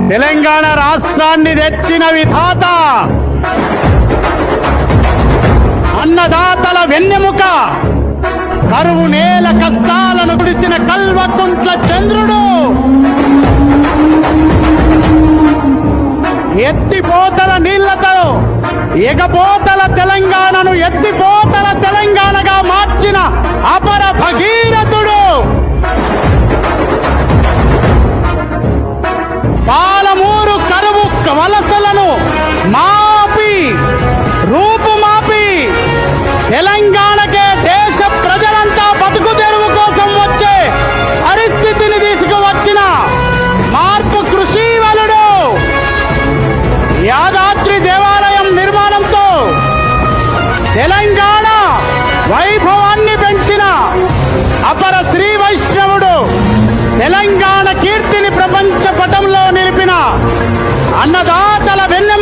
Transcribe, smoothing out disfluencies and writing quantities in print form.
తెలంగాణ రాష్ట్రాన్ని తెచ్చిన విధాత, అన్నదాతల వెన్నెముక, కరువు నేల కష్టాలను గుడిచిన కల్వకుంట్ల చంద్రుడు, ఎత్తిపోతల నీళ్లతో ఎగపోతల తెలంగాణను ఎత్తిపోతల తెలంగాణగా మార్చిన అపర భగీరథుడు, పాలమూరు కరువు వలసలను మాపి రూపుమాపి తెలంగాణకే దేశ ప్రజలంతా బతుకు తెరువు కోసం వచ్చే పరిస్థితిని తీసుకువచ్చిన మార్పు కృషివలుడు, యాదాద్రి దేవాలయం నిర్మాణంతో తెలంగాణ వైభవాన్ని పెంచిన అపర శ్రీ వైష్ణవుడు, తెలంగాణ కీర్తిని ప్రపంచ పటంలో నిలిపిన అన్నదాతల వెన్నెముక